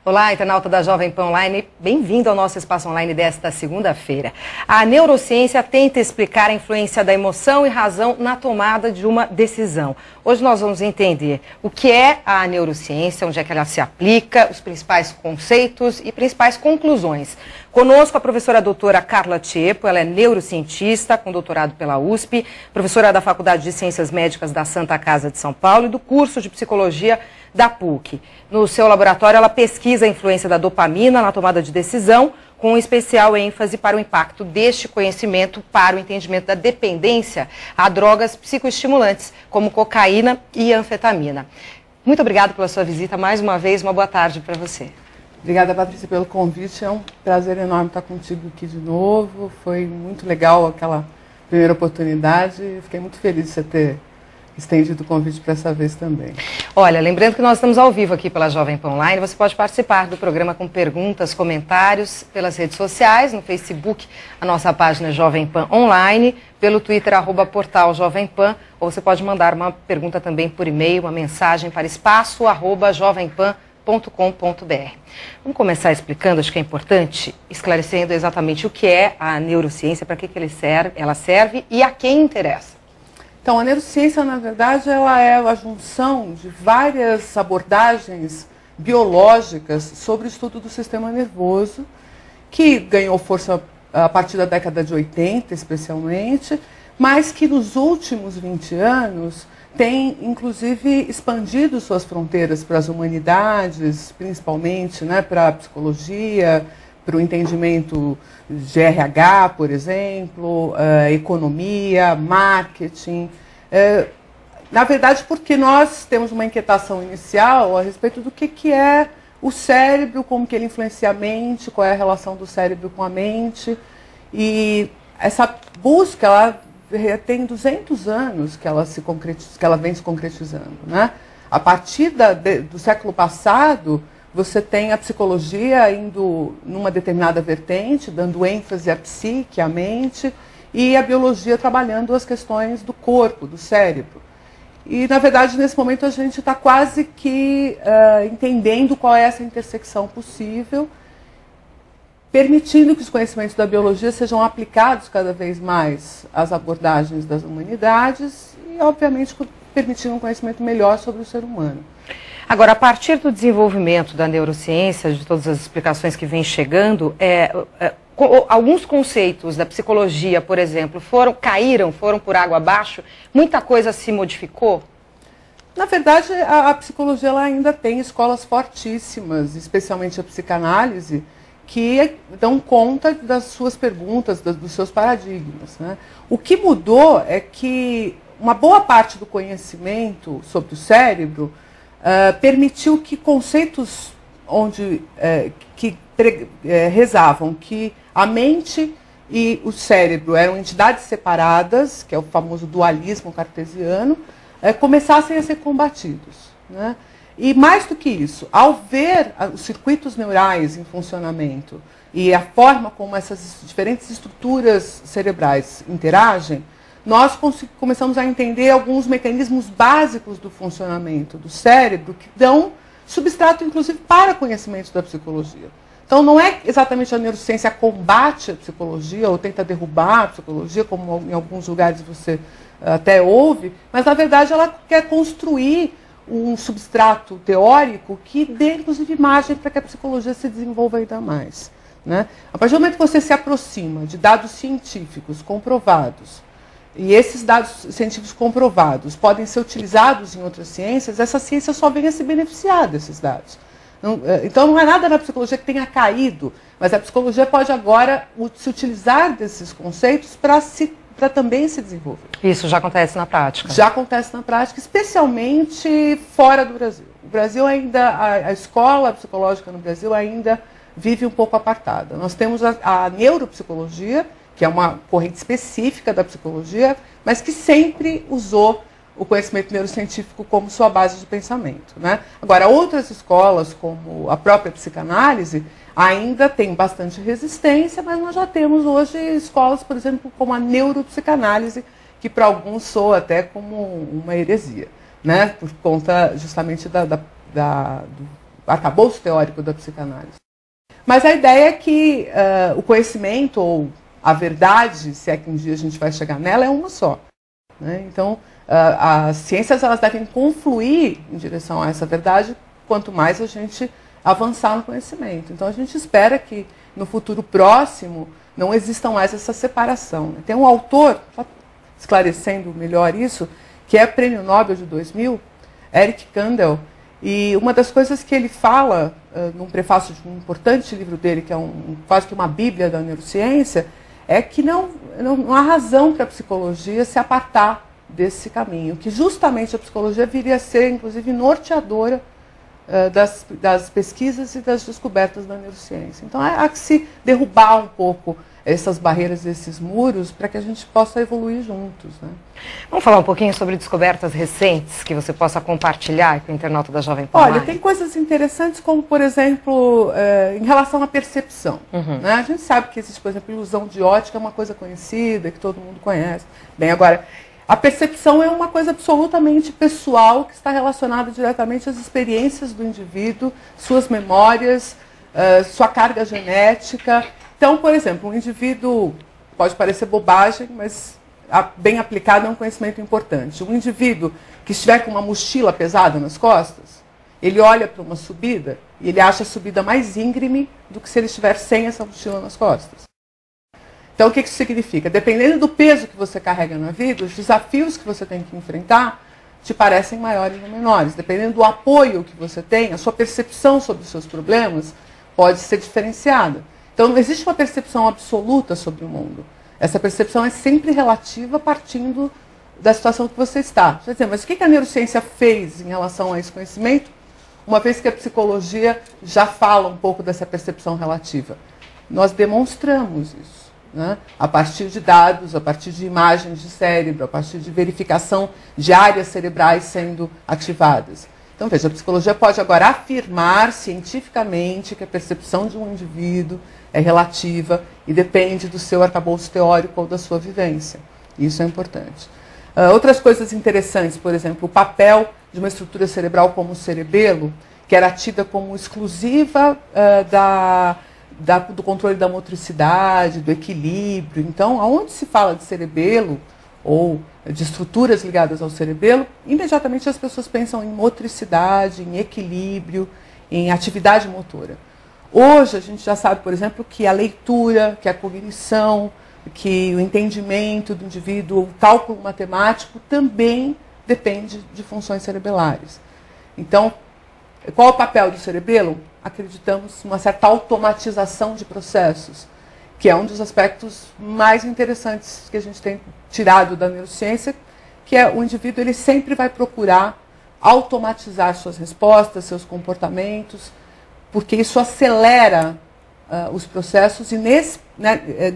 Olá, internauta da Jovem Pan Online, bem-vindo ao nosso espaço online desta segunda-feira. A neurociência tenta explicar a influência da emoção e razão na tomada de uma decisão. Hoje nós vamos entender o que é a neurociência, onde é que ela se aplica, os principais conceitos e principais conclusões. Conosco a professora doutora Carla Tiepo, ela é neurocientista com doutorado pela USP, professora da Faculdade de Ciências Médicas da Santa Casa de São Paulo e do curso de Psicologia da PUC. No seu laboratório, ela pesquisa a influência da dopamina na tomada de decisão, com especial ênfase para o impacto deste conhecimento para o entendimento da dependência a drogas psicoestimulantes, como cocaína e anfetamina. Muito obrigada pela sua visita mais uma vez, uma boa tarde para você. Obrigada, Patrícia, pelo convite. É um prazer enorme estar contigo aqui de novo. Foi muito legal aquela primeira oportunidade. Fiquei muito feliz de você ter estendido o convite para essa vez também. Olha, lembrando que nós estamos ao vivo aqui pela Jovem Pan Online, você pode participar do programa com perguntas, comentários pelas redes sociais, no Facebook, a nossa página Jovem Pan Online, pelo Twitter, @portal Jovem Pan, ou você pode mandar uma pergunta também por e-mail, uma mensagem para espaço@jovempan.com.br. Vamos começar explicando, acho que é importante, esclarecendo exatamente o que é a neurociência, para que ela serve e a quem interessa. Então, a neurociência, na verdade, ela é a junção de várias abordagens biológicas sobre o estudo do sistema nervoso, que ganhou força a partir da década de 80, especialmente, mas que nos últimos 20 anos tem, inclusive, expandido suas fronteiras para as humanidades, principalmente, né, para a psicologia, para o entendimento de RH, por exemplo, economia, marketing. Na verdade, porque nós temos uma inquietação inicial a respeito do que é o cérebro, como que ele influencia a mente, qual é a relação do cérebro com a mente. E essa busca, ela tem 200 anos que ela vem se concretizando, né? A partir do século passado, você tem a psicologia indo numa determinada vertente, dando ênfase à psique, à mente, e a biologia trabalhando as questões do corpo, do cérebro. E, na verdade, nesse momento a gente está quase que entendendo qual é essa intersecção possível, permitindo que os conhecimentos da biologia sejam aplicados cada vez mais às abordagens das humanidades e, obviamente, permitindo um conhecimento melhor sobre o ser humano. Agora, a partir do desenvolvimento da neurociência, de todas as explicações que vêm chegando, alguns conceitos da psicologia, por exemplo, foram por água abaixo? Muita coisa se modificou? Na verdade, a psicologia ela ainda tem escolas fortíssimas, especialmente a psicanálise, que dão conta das suas perguntas, dos seus paradigmas, né? O que mudou é que uma boa parte do conhecimento sobre o cérebro permitiu que conceitos rezavam que a mente e o cérebro eram entidades separadas, que é o famoso dualismo cartesiano, começassem a ser combatidos, né? E mais do que isso, ao ver os circuitos neurais em funcionamento e a forma como essas diferentes estruturas cerebrais interagem, nós começamos a entender alguns mecanismos básicos do funcionamento do cérebro que dão substrato, inclusive, para conhecimentos da psicologia. Então, não é exatamente a neurociência combate a psicologia ou tenta derrubar a psicologia, como em alguns lugares você até ouve, mas, na verdade, ela quer construir um substrato teórico que dê, inclusive, margem para que a psicologia se desenvolva ainda mais, né? A partir do momento que você se aproxima de dados científicos comprovados, e esses dados científicos comprovados podem ser utilizados em outras ciências, essa ciência só vem a se beneficiar desses dados. Então, não é nada na psicologia que tenha caído, mas a psicologia pode agora se utilizar desses conceitos para também se desenvolver. Isso já acontece na prática? Já acontece na prática, especialmente fora do Brasil. O Brasil ainda, a escola psicológica no Brasil ainda vive um pouco apartada. Nós temos a neuropsicologia, que é uma corrente específica da psicologia, mas que sempre usou o conhecimento neurocientífico como sua base de pensamento, né? Agora, outras escolas, como a própria psicanálise, ainda tem bastante resistência, mas nós já temos hoje escolas, por exemplo, como a neuropsicanálise, que para alguns soa até como uma heresia, né? Por conta justamente arcabouço teórico da psicanálise. Mas a ideia é que o conhecimento, ou a verdade, se é que um dia a gente vai chegar nela, é uma só. Né? Então, as ciências elas devem confluir em direção a essa verdade, quanto mais a gente avançar no conhecimento. Então, a gente espera que no futuro próximo não exista mais essa separação. Né? Tem um autor, esclarecendo melhor isso, que é Prêmio Nobel de 2000, Eric Kandel, e uma das coisas que ele fala num prefácio de um importante livro dele, que é quase que uma bíblia da neurociência, é que não há razão para a psicologia se apartar desse caminho, que justamente a psicologia viria a ser, inclusive, norteadora das pesquisas e das descobertas da neurociência. Então, há que se derrubar um pouco essas barreiras, esses muros, para que a gente possa evoluir juntos. Né? Vamos falar um pouquinho sobre descobertas recentes que você possa compartilhar com o internauta da Jovem Pan? Olha, tem coisas interessantes como, por exemplo, em relação à percepção. Né? A gente sabe que existe, por exemplo, ilusão de ótica, é uma coisa conhecida, que todo mundo conhece. Bem, agora, a percepção é uma coisa absolutamente pessoal, que está relacionada diretamente às experiências do indivíduo, suas memórias, sua carga genética. Então, por exemplo, um indivíduo, pode parecer bobagem, mas bem aplicado é um conhecimento importante. Um indivíduo que estiver com uma mochila pesada nas costas, ele olha para uma subida e ele acha a subida mais íngreme do que se ele estiver sem essa mochila nas costas. Então, o que isso significa? Dependendo do peso que você carrega na vida, os desafios que você tem que enfrentar te parecem maiores ou menores. Dependendo do apoio que você tem, a sua percepção sobre os seus problemas pode ser diferenciada. Então, não existe uma percepção absoluta sobre o mundo. Essa percepção é sempre relativa partindo da situação que você está. Quer dizer, mas o que a neurociência fez em relação a esse conhecimento, uma vez que a psicologia já fala um pouco dessa percepção relativa? Nós demonstramos isso, né? A partir de dados, a partir de imagens de cérebro, a partir de verificação de áreas cerebrais sendo ativadas. Então, veja, a psicologia pode agora afirmar cientificamente que a percepção de um indivíduo é relativa e depende do seu arcabouço teórico ou da sua vivência. Isso é importante. Outras coisas interessantes, por exemplo, o papel de uma estrutura cerebral como o cerebelo, que era tida como exclusiva do controle da motricidade, do equilíbrio. Então, aonde se fala de cerebelo ou de estruturas ligadas ao cerebelo, imediatamente as pessoas pensam em motricidade, em equilíbrio, em atividade motora. Hoje a gente já sabe, por exemplo, que a leitura, que a cognição, que o entendimento do indivíduo, o cálculo matemático também depende de funções cerebelares. Então, qual é o papel do cerebelo? Acreditamos numa certa automatização de processos, que é um dos aspectos mais interessantes que a gente tem tirado da neurociência, que é o indivíduo ele sempre vai procurar automatizar suas respostas, seus comportamentos, porque isso acelera os processos e,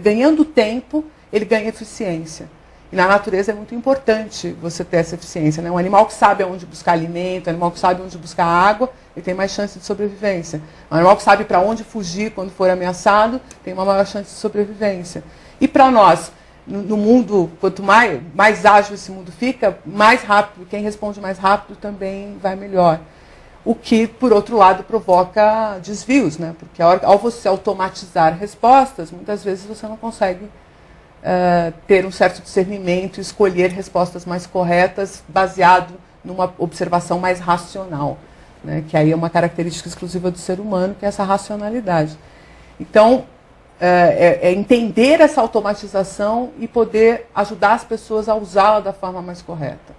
ganhando tempo, ele ganha eficiência. E na natureza é muito importante você ter essa eficiência. Né? Um animal que sabe onde buscar alimento, um animal que sabe onde buscar água, ele tem mais chance de sobrevivência. Um animal que sabe para onde fugir quando for ameaçado, tem uma maior chance de sobrevivência. E para nós, no mundo, quanto mais ágil esse mundo fica, mais rápido, quem responde mais rápido também vai melhor. O que, por outro lado, provoca desvios, né? Porque ao você automatizar respostas, muitas vezes você não consegue ter um certo discernimento e escolher respostas mais corretas baseado numa observação mais racional, né? Que aí é uma característica exclusiva do ser humano, que é essa racionalidade. Então, é entender essa automatização e poder ajudar as pessoas a usá-la da forma mais correta.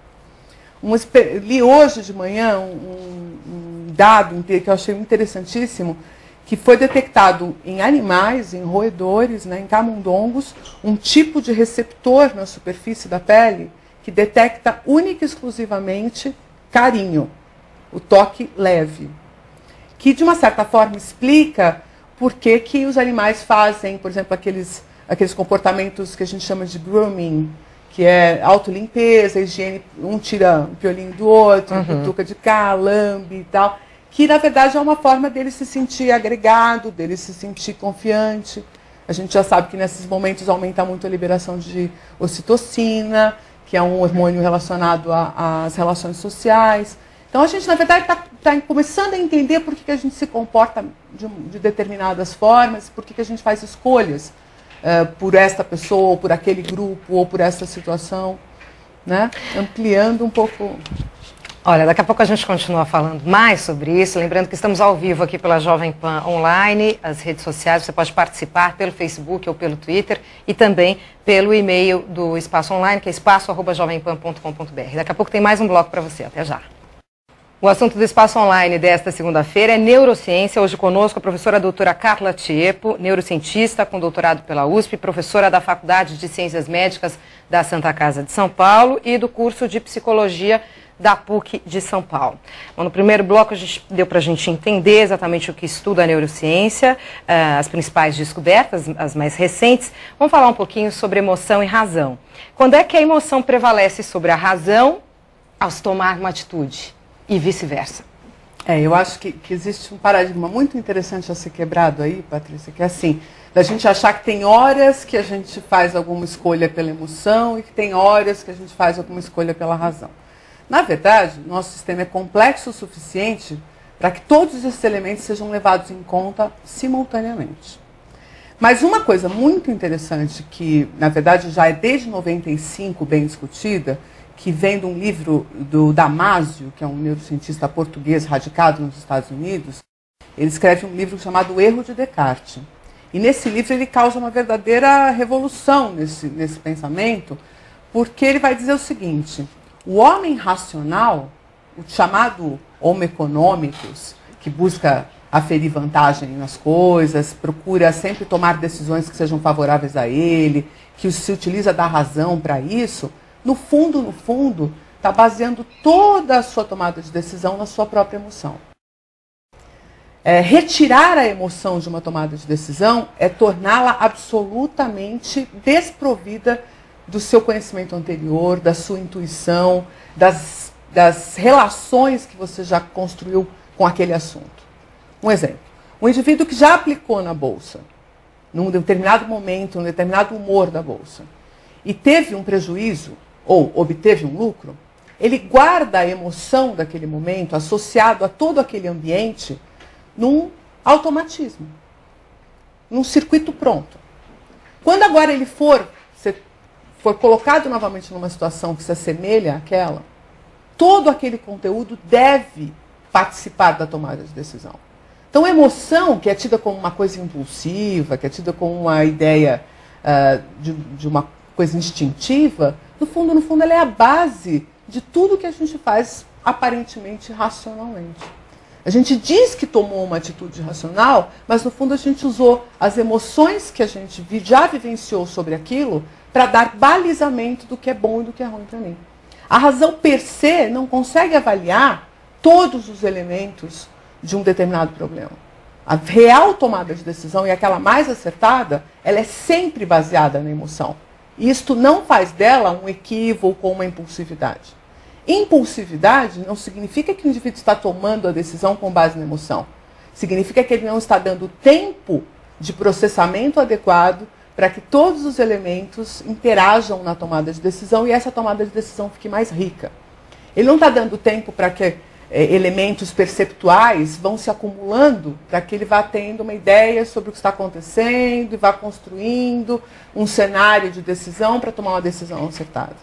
Li hoje de manhã um dado que eu achei interessantíssimo, que foi detectado em animais, em roedores, né, em camundongos, um tipo de receptor na superfície da pele que detecta única e exclusivamente carinho, o toque leve, que de uma certa forma explica por que os animais fazem, por exemplo, aqueles comportamentos que a gente chama de grooming, que é autolimpeza, higiene, um tira o piolinho do outro, cutuca de cá, lambe e tal, que na verdade é uma forma dele se sentir agregado, dele se sentir confiante. A gente já sabe que nesses momentos aumenta muito a liberação de ocitocina, que é um hormônio relacionado às relações sociais. Então a gente, na verdade, está começando a entender por que a gente se comporta de determinadas formas, por que a gente faz escolhas por esta pessoa, ou por aquele grupo, ou por essa situação, né? Ampliando um pouco. Olha, daqui a pouco a gente continua falando mais sobre isso, lembrando que estamos ao vivo aqui pela Jovem Pan Online, as redes sociais, você pode participar pelo Facebook ou pelo Twitter e também pelo e-mail do Espaço Online, que é espaço@jovempan.com.br. Daqui a pouco tem mais um bloco para você, até já. O assunto do Espaço Online desta segunda-feira é neurociência. Hoje conosco a professora doutora Carla Tiepo, neurocientista com doutorado pela USP, professora da Faculdade de Ciências Médicas da Santa Casa de São Paulo e do curso de Psicologia da PUC de São Paulo. Bom, no primeiro bloco deu para a gente entender exatamente o que estuda a neurociência, as principais descobertas, as mais recentes. Vamos falar um pouquinho sobre emoção e razão. Quando é que a emoção prevalece sobre a razão ao se tomar uma atitude e vice-versa? Eu acho que existe um paradigma muito interessante a ser quebrado aí, Patrícia, que é assim, da gente achar que tem horas que a gente faz alguma escolha pela emoção e que tem horas que a gente faz alguma escolha pela razão. Na verdade, nosso sistema é complexo o suficiente para que todos esses elementos sejam levados em conta simultaneamente. Mas uma coisa muito interessante que, na verdade, já é desde 95 bem discutida, que vem de um livro do Damasio, que é um neurocientista português radicado nos Estados Unidos. Ele escreve um livro chamado O Erro de Descartes. E nesse livro ele causa uma verdadeira revolução nesse pensamento, porque ele vai dizer o seguinte: o homem racional, o chamado homo economicus, que busca aferir vantagem nas coisas, procura sempre tomar decisões que sejam favoráveis a ele, que se utiliza da razão para isso, no fundo, está baseando toda a sua tomada de decisão na sua própria emoção. Retirar a emoção de uma tomada de decisão é torná-la absolutamente desprovida do seu conhecimento anterior, da sua intuição, das relações que você já construiu com aquele assunto. Um exemplo, um indivíduo que já aplicou na bolsa, num determinado momento, num determinado humor da bolsa, e teve um prejuízo, ou obteve um lucro, ele guarda a emoção daquele momento, associado a todo aquele ambiente, num automatismo, num circuito pronto. Quando agora ele for colocado novamente numa situação que se assemelha àquela, todo aquele conteúdo deve participar da tomada de decisão. Então, a emoção, que é tida como uma coisa impulsiva, que é tida como uma ideia de uma coisa instintiva, no fundo, ela é a base de tudo que a gente faz aparentemente racionalmente. A gente diz que tomou uma atitude racional, mas no fundo a gente usou as emoções que a gente já vivenciou sobre aquilo para dar balizamento do que é bom e do que é ruim para mim. A razão per se não consegue avaliar todos os elementos de um determinado problema. A real tomada de decisão, e aquela mais acertada, ela é sempre baseada na emoção. E isto não faz dela um equívoco ou uma impulsividade. Impulsividade não significa que o indivíduo está tomando a decisão com base na emoção. Significa que ele não está dando tempo de processamento adequado para que todos os elementos interajam na tomada de decisão e essa tomada de decisão fique mais rica. Ele não está dando tempo para que elementos perceptuais vão se acumulando para que ele vá tendo uma ideia sobre o que está acontecendo e vá construindo um cenário de decisão para tomar uma decisão acertada.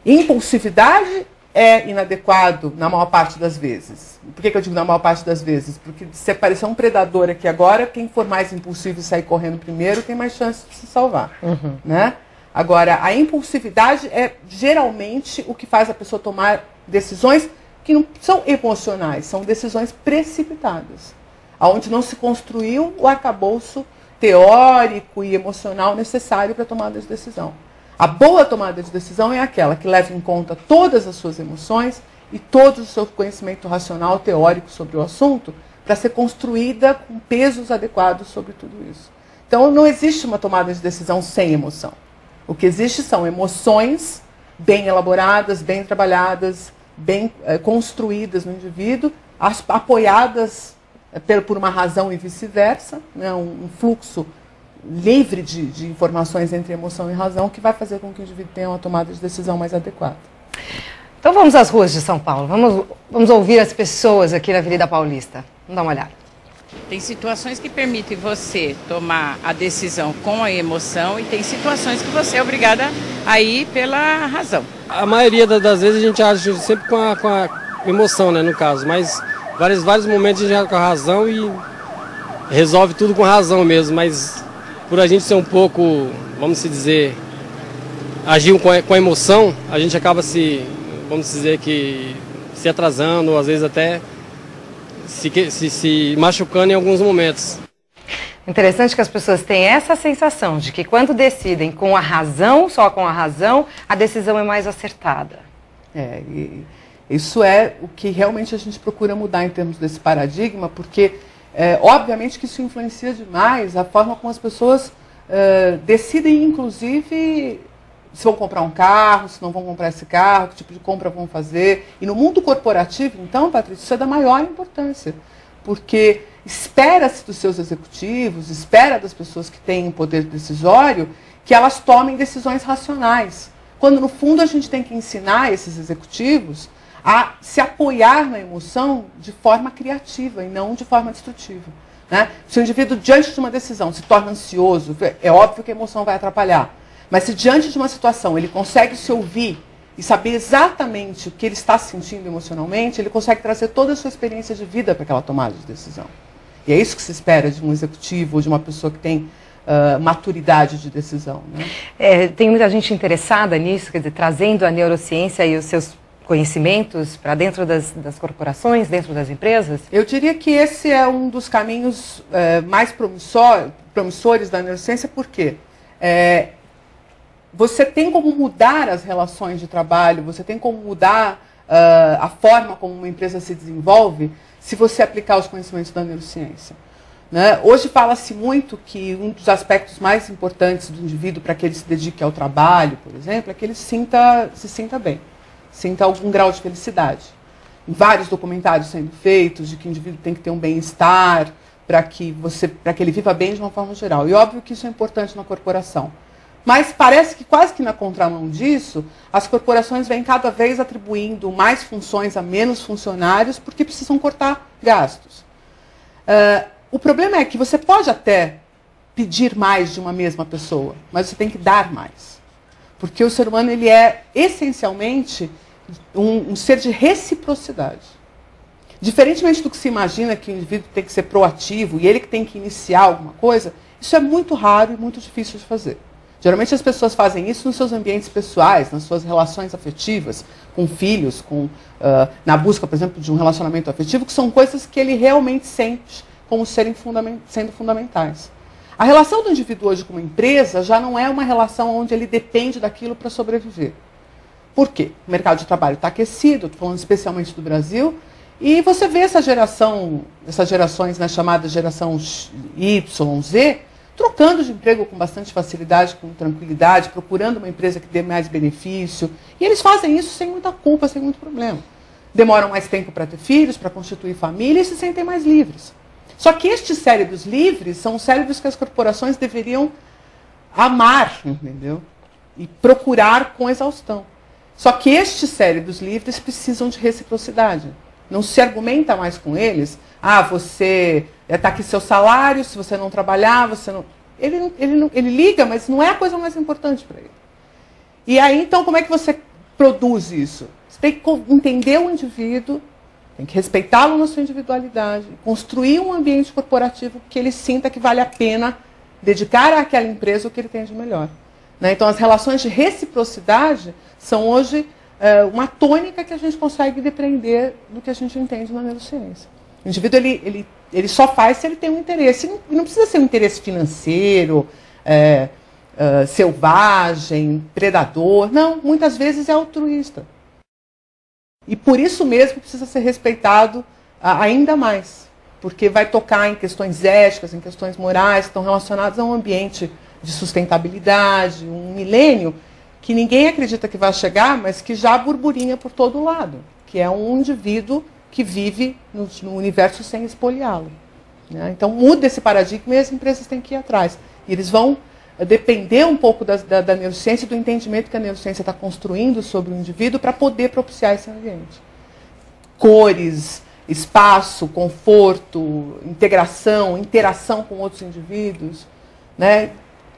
Impulsividade é inadequado na maior parte das vezes. Por que eu digo na maior parte das vezes? Porque se aparecer um predador aqui agora, quem for mais impulsivo e sair correndo primeiro tem mais chance de se salvar. Uhum. Né? Agora, a impulsividade é geralmente o que faz a pessoa tomar decisões que não são emocionais, são decisões precipitadas, onde não se construiu o arcabouço teórico e emocional necessário para a tomada de decisão. A boa tomada de decisão é aquela que leva em conta todas as suas emoções e todo o seu conhecimento racional, teórico sobre o assunto, para ser construída com pesos adequados sobre tudo isso. Então, não existe uma tomada de decisão sem emoção. O que existe são emoções bem elaboradas, bem trabalhadas, bem construídas no indivíduo, apoiadas por uma razão e vice-versa, né, um fluxo livre de informações entre emoção e razão que vai fazer com que o indivíduo tenha uma tomada de decisão mais adequada. Então vamos às ruas de São Paulo, vamos ouvir as pessoas aqui na Avenida Paulista. Vamos dar uma olhada. Tem situações que permitem você tomar a decisão com a emoção e tem situações que você é obrigada a ir pela razão. A maioria das vezes a gente age sempre com a emoção, né, no caso, mas vários momentos a gente age com a razão e resolve tudo com razão mesmo, mas por a gente ser um pouco, vamos dizer, agir com a emoção, a gente acaba vamos dizer que se atrasando, ou às vezes até se machucando em alguns momentos. Interessante que as pessoas têm essa sensação de que quando decidem com a razão, só com a razão, a decisão é mais acertada. Isso é o que realmente a gente procura mudar em termos desse paradigma, porque obviamente que isso influencia demais a forma como as pessoas decidem, inclusive, se vão comprar um carro, se não vão comprar esse carro, que tipo de compra vão fazer. E no mundo corporativo, então, Patrícia, isso é da maior importância. Porque espera-se dos seus executivos, espera das pessoas que têm poder decisório, que elas tomem decisões racionais. Quando, no fundo, a gente tem que ensinar esses executivos a se apoiar na emoção de forma criativa e não de forma destrutiva. Né? Se o indivíduo, diante de uma decisão, se torna ansioso, é óbvio que a emoção vai atrapalhar. Mas se diante de uma situação ele consegue se ouvir e saber exatamente o que ele está sentindo emocionalmente, ele consegue trazer toda a sua experiência de vida para aquela tomada de decisão. E é isso que se espera de um executivo ou de uma pessoa que tem maturidade de decisão. Né? Tem muita gente interessada nisso, quer dizer, trazendo a neurociência e os seus conhecimentos para dentro das corporações, dentro das empresas? Eu diria que esse é um dos caminhos mais promissores da neurociência, por quê? Você tem como mudar as relações de trabalho, você tem como mudar a forma como uma empresa se desenvolve se você aplicar os conhecimentos da neurociência. Né? Hoje fala-se muito que um dos aspectos mais importantes do indivíduo para que ele se dedique ao trabalho, por exemplo, é que ele se sinta bem, sinta algum grau de felicidade. Em vários documentários sendo feitos de que o indivíduo tem que ter um bem-estar para que ele viva bem de uma forma geral. E óbvio que isso é importante na corporação. Mas parece que quase que na contramão disso, as corporações vêm cada vez atribuindo mais funções a menos funcionários porque precisam cortar gastos. O problema é que você pode até pedir mais de uma mesma pessoa, mas você tem que dar mais. Porque o ser humano ele é essencialmente um ser de reciprocidade. Diferentemente do que se imagina que o indivíduo tem que ser proativo e ele que tem que iniciar alguma coisa, isso é muito raro e muito difícil de fazer. Geralmente as pessoas fazem isso nos seus ambientes pessoais, nas suas relações afetivas, com filhos, na busca, por exemplo, de um relacionamento afetivo, que são coisas que ele realmente sente como sendo fundamentais. A relação do indivíduo hoje com uma empresa já não é uma relação onde ele depende daquilo para sobreviver. Por quê? O mercado de trabalho está aquecido, estou falando especialmente do Brasil, e você vê essas gerações, né, chamadas geração Y, Z, trocando de emprego com bastante facilidade, com tranquilidade, procurando uma empresa que dê mais benefício. E eles fazem isso sem muita culpa, sem muito problema. Demoram mais tempo para ter filhos, para constituir família e se sentem mais livres. Só que estes cérebros livres são os cérebros que as corporações deveriam amar, entendeu? E procurar com exaustão. Só que estes cérebros livres precisam de reciprocidade. Não se argumenta mais com eles, você está aqui seu salário, se você não trabalhar, você não... Ele liga, mas não é a coisa mais importante para ele. E aí, então, como é que você produz isso? Você tem que entender o indivíduo, tem que respeitá-lo na sua individualidade, construir um ambiente corporativo que ele sinta que vale a pena dedicar àquela empresa o que ele tem de melhor. Né? Então, as relações de reciprocidade são hoje uma tônica que a gente consegue depreender do que a gente entende na neurociência. O indivíduo ele só faz se ele tem um interesse. Não precisa ser um interesse financeiro, selvagem, predador. Não, muitas vezes é altruísta. E por isso mesmo precisa ser respeitado ainda mais. Porque vai tocar em questões éticas, em questões morais, que estão relacionadas a um ambiente de sustentabilidade, um milênio que ninguém acredita que vai chegar, mas que já burburinha por todo lado, que é um indivíduo que vive no universo sem espoliá-lo. Né? Então muda esse paradigma e as empresas têm que ir atrás. E eles vão depender um pouco da neurociência, do entendimento que a neurociência está construindo sobre o indivíduo para poder propiciar esse ambiente. Cores, espaço, conforto, integração, interação com outros indivíduos, né?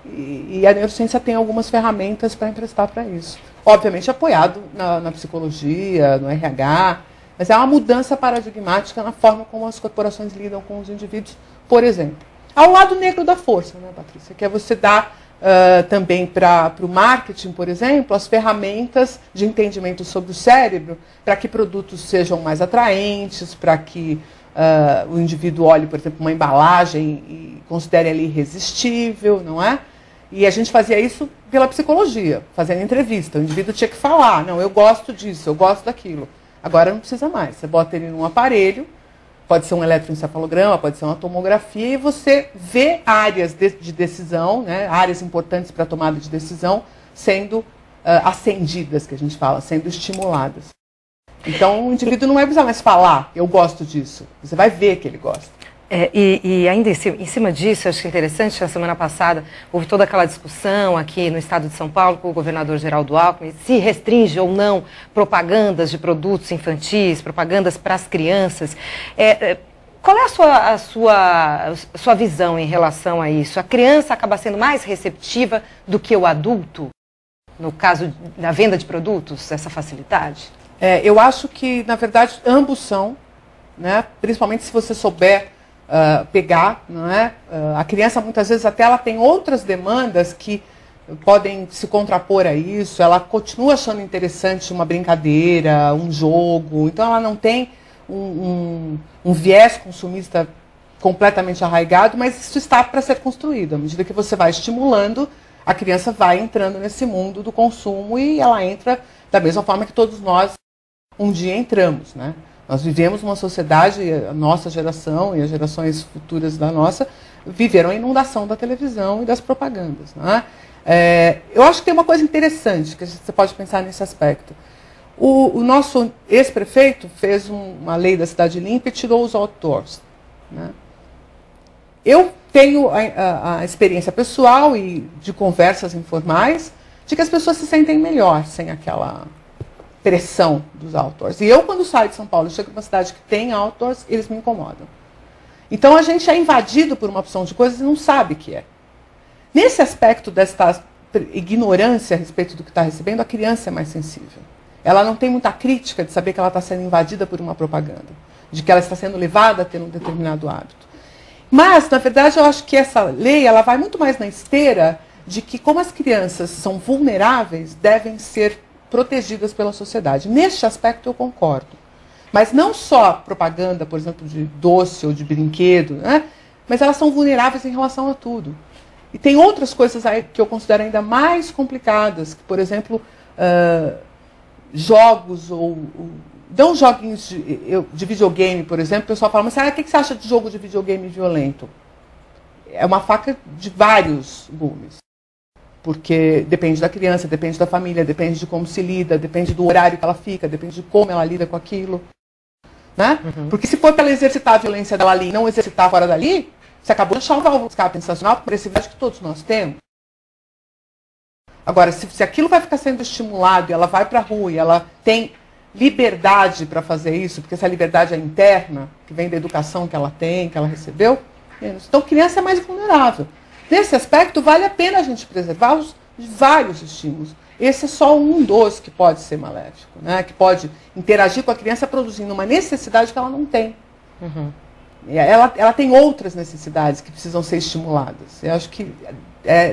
E a neurociência tem algumas ferramentas para emprestar para isso. Obviamente apoiado na psicologia, no RH, mas é uma mudança paradigmática na forma como as corporações lidam com os indivíduos, por exemplo. Ao lado negro da força, né, Patrícia? Que é você dar também para o marketing, por exemplo, as ferramentas de entendimento sobre o cérebro, para que produtos sejam mais atraentes, para que o indivíduo olhe, por exemplo, uma embalagem e considere ali irresistível, não é? E a gente fazia isso pela psicologia, fazendo entrevista. O indivíduo tinha que falar, não, eu gosto disso, eu gosto daquilo. Agora não precisa mais. Você bota ele num aparelho, pode ser um eletroencefalograma, pode ser uma tomografia, e você vê áreas de decisão, né, áreas importantes para a tomada de decisão, sendo acendidas, que a gente fala, sendo estimuladas. Então o indivíduo não vai precisar mais falar, eu gosto disso. Você vai ver que ele gosta. E ainda em cima disso, eu acho que é interessante, na semana passada houve toda aquela discussão aqui no estado de São Paulo com o governador Geraldo Alckmin, se restringe ou não propagandas de produtos infantis, propagandas para as crianças. Qual é a sua visão em relação a isso? A criança acaba sendo mais receptiva do que o adulto, no caso da venda de produtos, essa facilidade? Eu acho que, na verdade, ambos são, né? Principalmente se você souber pegar, não é? A criança, muitas vezes, até ela tem outras demandas que podem se contrapor a isso, ela continua achando interessante uma brincadeira, um jogo, então ela não tem um viés consumista completamente arraigado, mas isso está para ser construído. À medida que você vai estimulando, a criança vai entrando nesse mundo do consumo e ela entra da mesma forma que todos nós um dia entramos, né? Nós vivemos uma sociedade, a nossa geração e as gerações futuras da nossa viveram a inundação da televisão e das propagandas, né? Eu acho que tem uma coisa interessante que você pode pensar nesse aspecto. O nosso ex-prefeito fez uma lei da cidade limpa e tirou os outdoors, né? Eu tenho a experiência pessoal e de conversas informais de que as pessoas se sentem melhor sem aquela pressão dos outdoors. E eu, quando saio de São Paulo, chego para uma cidade que tem outdoors, eles me incomodam. Então a gente é invadido por uma opção de coisas e não sabe o que é. Nesse aspecto desta ignorância a respeito do que está recebendo, a criança é mais sensível. Ela não tem muita crítica de saber que ela está sendo invadida por uma propaganda, de que ela está sendo levada a ter um determinado hábito. Mas, na verdade, eu acho que essa lei ela vai muito mais na esteira de que, como as crianças são vulneráveis, devem ser protegidas pela sociedade. Neste aspecto eu concordo. Mas não só propaganda, por exemplo, de doce ou de brinquedo, né? Mas elas são vulneráveis em relação a tudo. E tem outras coisas aí que eu considero ainda mais complicadas, que, por exemplo, jogos ou não joguinhos de videogame, por exemplo. O pessoal fala, mas o que você acha de jogo de videogame violento? É uma faca de vários gumes. Porque depende da criança, depende da família, depende de como se lida, depende do horário que ela fica, depende de como ela lida com aquilo. Né? Uhum. Porque se for para ela exercitar a violência dela ali e não exercitar fora dali, você acabou de achar o escape sensacional por agressividade que todos nós temos. Agora, se aquilo vai ficar sendo estimulado e ela vai para a rua e ela tem liberdade para fazer isso, porque essa liberdade é interna, que vem da educação que ela tem, que ela recebeu, menos. Então, criança é mais vulnerável. Nesse aspecto, vale a pena a gente preservá-los de vários estímulos. Esse é só um dos que pode ser maléfico, né? Que pode interagir com a criança produzindo uma necessidade que ela não tem. Uhum. Ela tem outras necessidades que precisam ser estimuladas. Eu acho que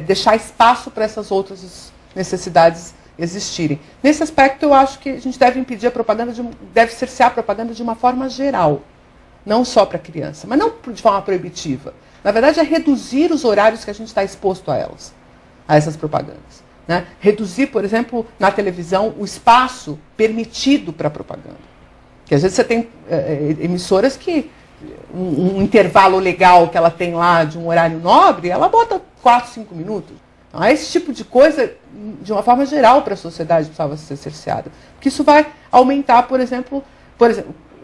deixar espaço para essas outras necessidades existirem. Nesse aspecto, eu acho que a gente deve impedir a propaganda, deve cercear a propaganda de uma forma geral. Não só para a criança, mas não de forma proibitiva. Na verdade, é reduzir os horários que a gente está exposto a elas, a essas propagandas. Né? Reduzir, por exemplo, na televisão, o espaço permitido para a propaganda. Porque às vezes você tem emissoras que um intervalo legal que ela tem lá de um horário nobre, ela bota 4, 5 minutos. Então, esse tipo de coisa, de uma forma geral, para a sociedade precisava ser cerceada. Porque isso vai aumentar, por exemplo,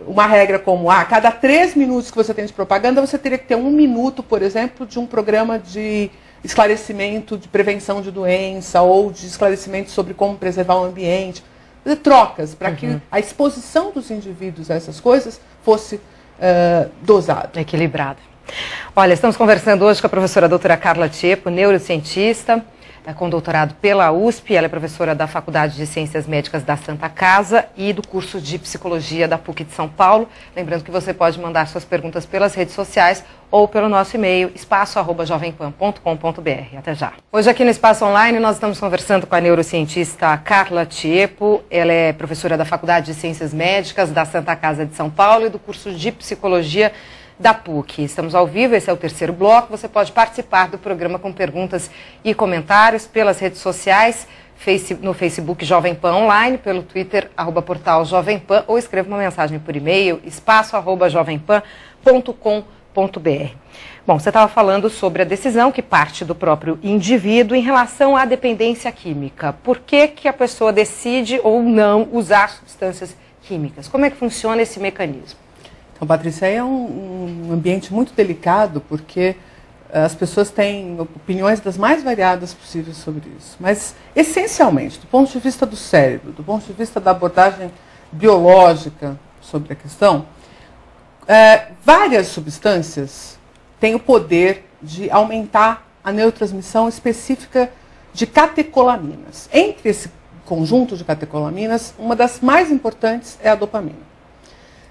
uma regra como, a cada 3 minutos que você tem de propaganda, você teria que ter 1 minuto, por exemplo, de um programa de esclarecimento de prevenção de doença ou de esclarecimento sobre como preservar o ambiente. Trocas para que a exposição dos indivíduos a essas coisas fosse dosada. Equilibrada. Olha, estamos conversando hoje com a professora doutora Carla Tiepo, neurocientista, com doutorado pela USP. Ela é professora da Faculdade de Ciências Médicas da Santa Casa e do curso de Psicologia da PUC de São Paulo. Lembrando que você pode mandar suas perguntas pelas redes sociais ou pelo nosso e-mail, espaço@jovempan.com.br. Até já. Hoje aqui no Espaço Online nós estamos conversando com a neurocientista Carla Tiepo. Ela é professora da Faculdade de Ciências Médicas da Santa Casa de São Paulo e do curso de Psicologia da PUC. Estamos ao vivo, esse é o terceiro bloco. Você pode participar do programa com perguntas e comentários pelas redes sociais, no Facebook Jovem Pan Online, pelo Twitter, @portal Jovem Pan, ou escreva uma mensagem por e-mail, espaço@jovempan.com.br. Bom, você estava falando sobre a decisão que parte do próprio indivíduo em relação à dependência química. Por que a pessoa decide ou não usar substâncias químicas? Como é que funciona esse mecanismo? Então, Patrícia, é um ambiente muito delicado, porque as pessoas têm opiniões das mais variadas possíveis sobre isso. Mas, essencialmente, do ponto de vista do cérebro, do ponto de vista da abordagem biológica sobre a questão, várias substâncias têm o poder de aumentar a neurotransmissão específica de catecolaminas. Entre esse conjunto de catecolaminas, uma das mais importantes é a dopamina.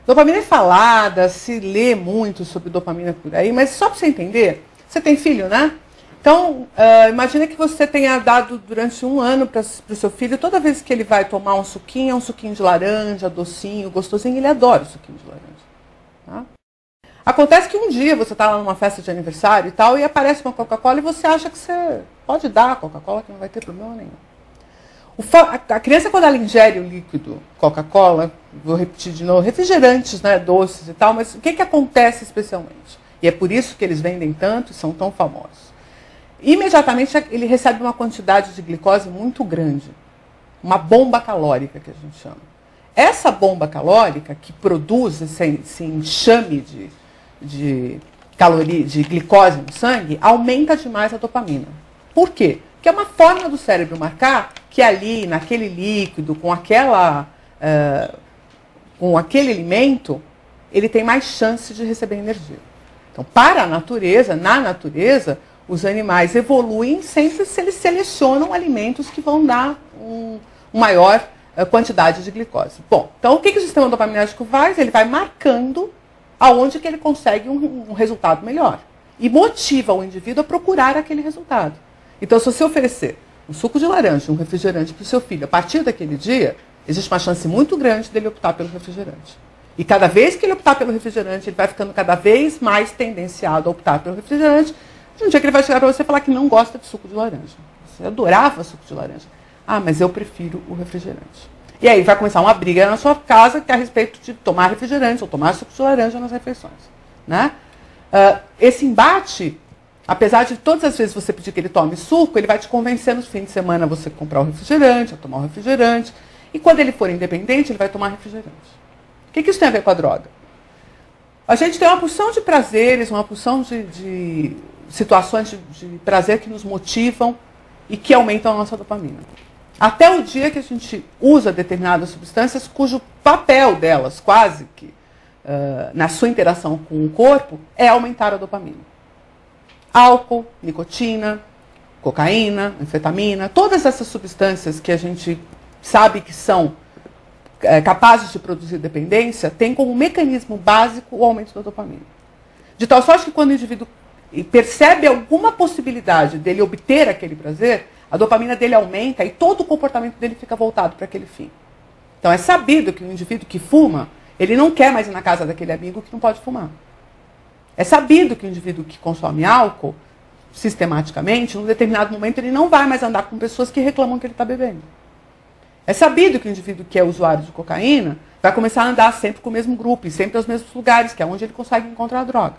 Dopamina é falada, se lê muito sobre dopamina por aí, mas só para você entender, você tem filho, né? Então, imagina que você tenha dado durante um ano para o seu filho, toda vez que ele vai tomar um suquinho, é um suquinho de laranja, docinho, gostosinho, ele adora o suquinho de laranja. Tá? Acontece que um dia você está lá numa festa de aniversário e tal, e aparece uma Coca-Cola e você acha que você pode dar a Coca-Cola, que não vai ter problema nenhum. A criança, quando ela ingere o líquido Coca-Cola, vou repetir de novo, refrigerantes, né, doces e tal, mas o que acontece especialmente? E é por isso que eles vendem tanto e são tão famosos. Imediatamente ele recebe uma quantidade de glicose muito grande, uma bomba calórica que a gente chama. Essa bomba calórica que produz esse enxame de glicose no sangue aumenta demais a dopamina. Por quê? Porque é uma forma do cérebro marcar que ali, naquele líquido, com aquele alimento, ele tem mais chance de receber energia. Então, para a natureza, na natureza, os animais evoluem sempre se eles selecionam alimentos que vão dar uma maior quantidade de glicose. Bom, então o que o sistema dopaminérgico faz? Ele vai marcando aonde que ele consegue um resultado melhor. E motiva o indivíduo a procurar aquele resultado. Então, se você oferecer um suco de laranja, um refrigerante para o seu filho, a partir daquele dia, existe uma chance muito grande dele optar pelo refrigerante. E cada vez que ele optar pelo refrigerante, ele vai ficando cada vez mais tendenciado a optar pelo refrigerante. Um dia que ele vai chegar para você e falar que não gosta de suco de laranja. Você adorava suco de laranja. Ah, mas eu prefiro o refrigerante. E aí vai começar uma briga na sua casa que é a respeito de tomar refrigerante ou tomar suco de laranja nas refeições. Né? Esse embate, apesar de todas as vezes você pedir que ele tome suco, ele vai te convencer no fim de semana a você comprar o refrigerante, a tomar o refrigerante. E quando ele for independente, ele vai tomar refrigerante. O que isso tem a ver com a droga? A gente tem uma porção de prazeres, uma porção de situações de prazer que nos motivam e que aumentam a nossa dopamina. Até o dia que a gente usa determinadas substâncias cujo papel delas, quase que na sua interação com o corpo, é aumentar a dopamina. Álcool, nicotina, cocaína, anfetamina, todas essas substâncias que a gente sabe que são capazes de produzir dependência, têm como mecanismo básico o aumento da dopamina. De tal sorte que quando o indivíduo percebe alguma possibilidade dele obter aquele prazer, a dopamina dele aumenta e todo o comportamento dele fica voltado para aquele fim. Então é sabido que o indivíduo que fuma, ele não quer mais ir na casa daquele amigo que não pode fumar. É sabido que o indivíduo que consome álcool, sistematicamente, num determinado momento ele não vai mais andar com pessoas que reclamam que ele está bebendo. É sabido que o indivíduo que é usuário de cocaína vai começar a andar sempre com o mesmo grupo e sempre aos mesmos lugares, que é onde ele consegue encontrar a droga.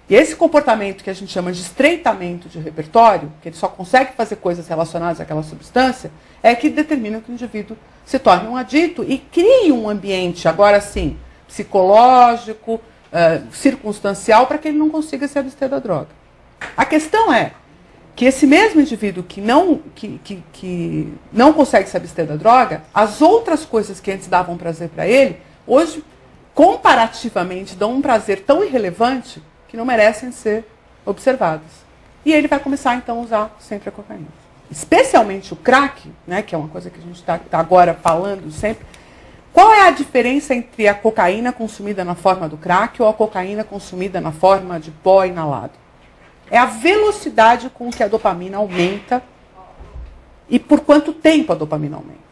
E esse comportamento que a gente chama de estreitamento de repertório, que ele só consegue fazer coisas relacionadas àquela substância, é que determina que o indivíduo se torne um adito e crie um ambiente, agora sim, psicológico, circunstancial, para que ele não consiga se abster da droga. A questão é, que esse mesmo indivíduo que não consegue se abster da droga, as outras coisas que antes davam prazer para ele, hoje, comparativamente, dão um prazer tão irrelevante que não merecem ser observadas. E ele vai começar, então, a usar sempre a cocaína. Especialmente o crack, né, que é uma coisa que a gente está agora falando sempre. Qual é a diferença entre a cocaína consumida na forma do crack ou a cocaína consumida na forma de pó inalado? É a velocidade com que a dopamina aumenta e por quanto tempo a dopamina aumenta.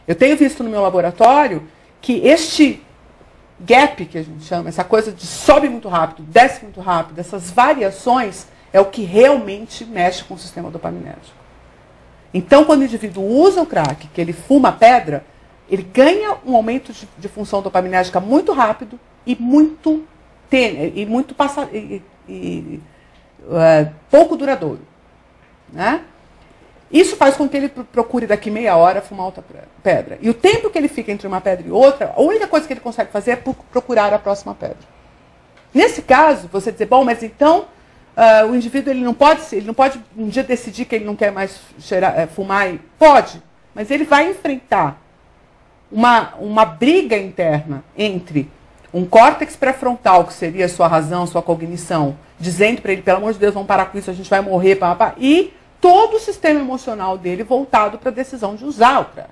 Eu tenho visto no meu laboratório que este gap, que a gente chama, essa coisa de sobe muito rápido, desce muito rápido, essas variações é o que realmente mexe com o sistema dopaminérgico. Então, quando o indivíduo usa o crack, que ele fuma pedra, ele ganha um aumento de função dopaminérgica muito rápido e muito tênue, e muito pouco duradouro. Né? Isso faz com que ele procure daqui meia hora fumar outra pedra. E o tempo que ele fica entre uma pedra e outra, a única coisa que ele consegue fazer é procurar a próxima pedra. Nesse caso, você dizer, bom, mas então o indivíduo ele não pode um dia decidir que ele não quer mais fumar. Pode, mas ele vai enfrentar uma briga interna entre um córtex pré-frontal, que seria a sua razão, sua cognição, dizendo para ele, pelo amor de Deus, vamos parar com isso, a gente vai morrer, e todo o sistema emocional dele voltado para a decisão de usar o crack.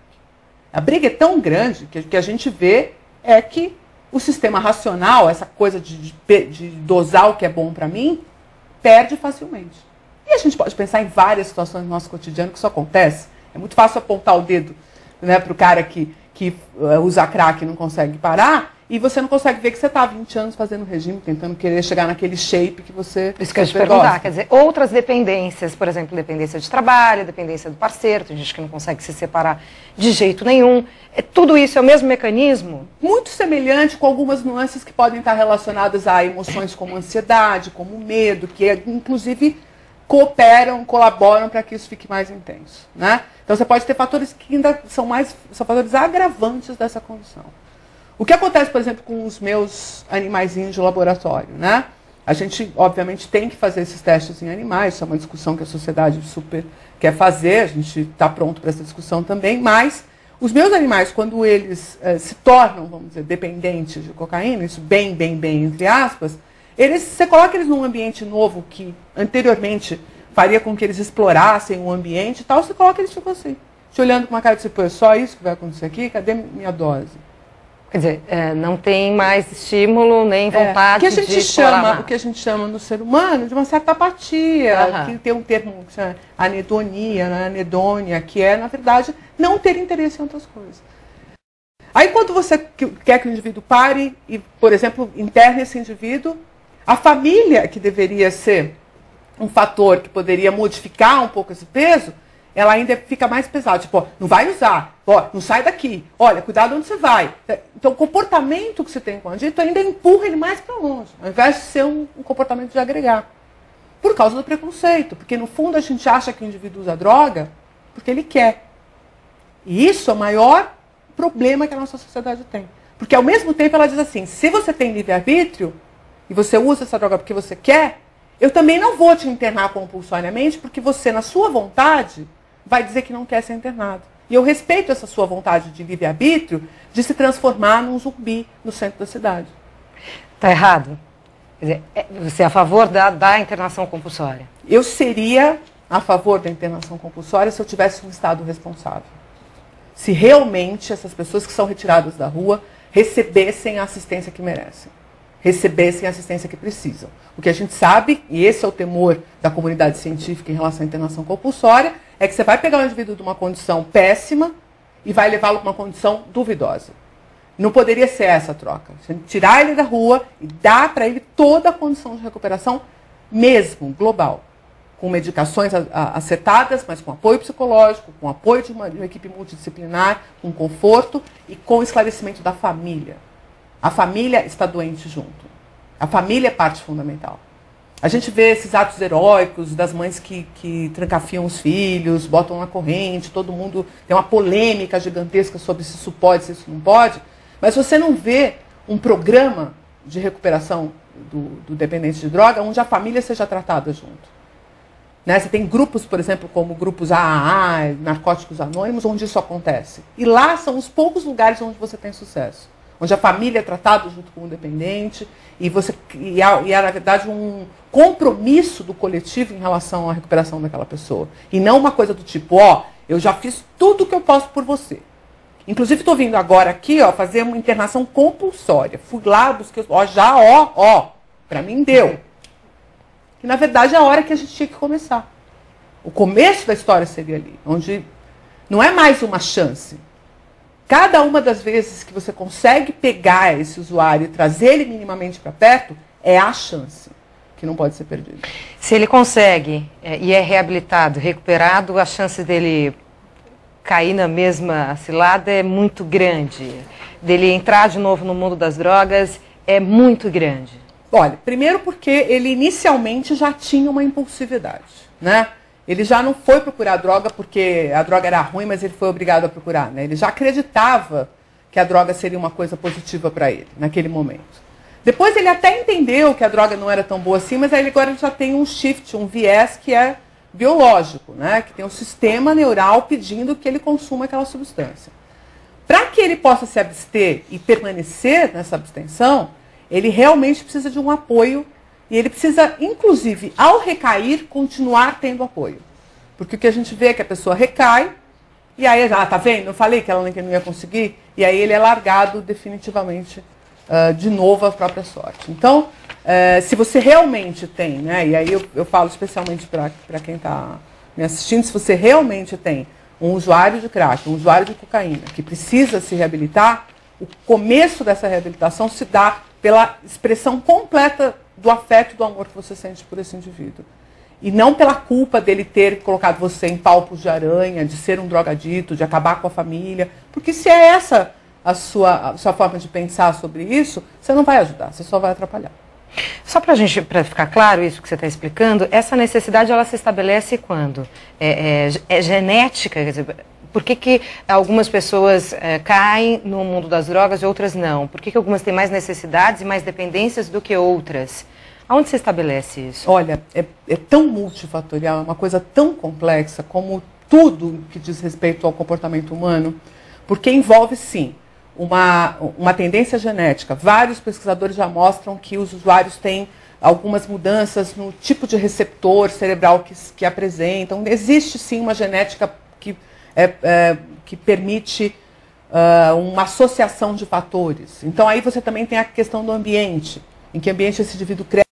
A briga é tão grande que o que a gente vê é que o sistema racional, essa coisa de dosar o que é bom para mim, perde facilmente. E a gente pode pensar em várias situações no nosso cotidiano que isso acontece. É muito fácil apontar o dedo, né, para o cara que usa crack e não consegue parar, e você não consegue ver que você está há 20 anos fazendo regime, tentando querer chegar naquele shape que você Isso que eu ia te perguntar, quer dizer, outras dependências, por exemplo, dependência de trabalho, dependência do parceiro, tem gente que não consegue se separar de jeito nenhum. Tudo isso é o mesmo mecanismo? Muito semelhante, com algumas nuances que podem estar relacionadas a emoções como ansiedade, como medo, que inclusive colaboram para que isso fique mais intenso. Né? Então você pode ter fatores que ainda são fatores agravantes dessa condição. O que acontece, por exemplo, com os meus animaizinhos de laboratório, né? A gente, obviamente, tem que fazer esses testes em animais, isso é uma discussão que a sociedade super quer fazer, a gente está pronto para essa discussão também, mas os meus animais, quando eles se tornam, vamos dizer, dependentes de cocaína, isso bem, entre aspas, você coloca eles num ambiente novo que anteriormente faria com que eles explorassem o ambiente e tal, você coloca eles tipo assim, te olhando com uma cara de tipo, é só isso que vai acontecer aqui? Cadê minha dose? Quer dizer, não tem mais estímulo nem vontade de explorar mais. O que a gente chama no ser humano de uma certa apatia, que tem um termo que chama anedonia, né, anedônia, que é, na verdade, não ter interesse em outras coisas. Aí, quando você quer que o indivíduo pare e, por exemplo, interne esse indivíduo, a família, que deveria ser um fator que poderia modificar um pouco esse peso, ela ainda fica mais pesada. Tipo, não vai usar, não sai daqui, olha, cuidado onde você vai. Então, o comportamento que você tem com o adicto ainda empurra ele mais para longe, ao invés de ser um comportamento de agregar. Por causa do preconceito, porque no fundo a gente acha que o indivíduo usa droga porque ele quer. E isso é o maior problema que a nossa sociedade tem. Porque ao mesmo tempo ela diz assim, se você tem livre-arbítrio e você usa essa droga porque você quer, eu também não vou te internar compulsoriamente porque você, na sua vontade, vai dizer que não quer ser internado. E eu respeito essa sua vontade de livre-arbítrio de se transformar num zumbi no centro da cidade. Está errado? Quer dizer, você é a favor da internação compulsória? Eu seria a favor da internação compulsória se eu tivesse um Estado responsável. Se realmente essas pessoas que são retiradas da rua recebessem a assistência que merecem. Recebessem a assistência que precisam. O que a gente sabe, e esse é o temor da comunidade científica em relação à internação compulsória, é que você vai pegar um indivíduo de uma condição péssima e vai levá-lo para uma condição duvidosa. Não poderia ser essa a troca. Você tirar ele da rua e dar para ele toda a condição de recuperação mesmo, global. Com medicações acertadas, mas com apoio psicológico, com apoio de uma equipe multidisciplinar, com conforto e com esclarecimento da família. A família está doente junto. A família é parte fundamental. A gente vê esses atos heróicos das mães que trancafiam os filhos, botam na corrente, todo mundo tem uma polêmica gigantesca sobre se isso pode, se isso não pode, mas você não vê um programa de recuperação do dependente de droga onde a família seja tratada junto. Né? Você tem grupos, por exemplo, como grupos AAA, Narcóticos Anônimos, onde isso acontece. E lá são os poucos lugares onde você tem sucesso. Onde a família é tratada junto com o dependente e há, na verdade, um compromisso do coletivo em relação à recuperação daquela pessoa. E não uma coisa do tipo, ó, eu já fiz tudo o que eu posso por você. Inclusive, estou vindo agora aqui, ó, fazer uma internação compulsória. Fui lá, busquei, para mim deu. E, na verdade, é a hora que a gente tinha que começar. O começo da história seria ali, onde não é mais uma chance. Cada uma das vezes que você consegue pegar esse usuário e trazer ele minimamente para perto, é a chance que não pode ser perdida. Se ele consegue e é reabilitado, recuperado, a chance dele cair na mesma cilada é muito grande. Dele entrar de novo no mundo das drogas é muito grande. Olha, primeiro porque ele inicialmente já tinha uma impulsividade, né? Ele já não foi procurar droga porque a droga era ruim, mas ele foi obrigado a procurar, né? Ele já acreditava que a droga seria uma coisa positiva para ele, naquele momento. Depois ele até entendeu que a droga não era tão boa assim, mas aí agora ele já tem um shift, um viés que é biológico, né? Que tem um sistema neural pedindo que ele consuma aquela substância. Para que ele possa se abster e permanecer nessa abstenção, ele realmente precisa de um apoio e ele precisa, inclusive, ao recair, continuar tendo apoio. Porque o que a gente vê é que a pessoa recai e aí, tá vendo? Eu falei que ela não ia conseguir e aí ele é largado definitivamente de novo à própria sorte. Então, se você realmente tem, né, e aí eu falo especialmente para quem está me assistindo, se você realmente tem um usuário de crack, um usuário de cocaína que precisa se reabilitar, o começo dessa reabilitação se dá pela expressão completa do afeto e do amor que você sente por esse indivíduo. E não pela culpa dele ter colocado você em palpos de aranha, de ser um drogadito, de acabar com a família. Porque se é essa a sua forma de pensar sobre isso, você não vai ajudar, você só vai atrapalhar. Só para ficar claro isso que você está explicando, essa necessidade ela se estabelece quando? É genética? Quer dizer, por que algumas pessoas caem no mundo das drogas e outras não? Por que algumas têm mais necessidades e mais dependências do que outras? Aonde se estabelece isso? Olha, é tão multifatorial, é uma coisa tão complexa como tudo que diz respeito ao comportamento humano, porque envolve, sim, uma tendência genética. Vários pesquisadores já mostram que os usuários têm algumas mudanças no tipo de receptor cerebral que apresentam. Existe, sim, uma genética que permite uma associação de fatores. Então, aí você também tem a questão do ambiente, em que ambiente esse indivíduo cresce.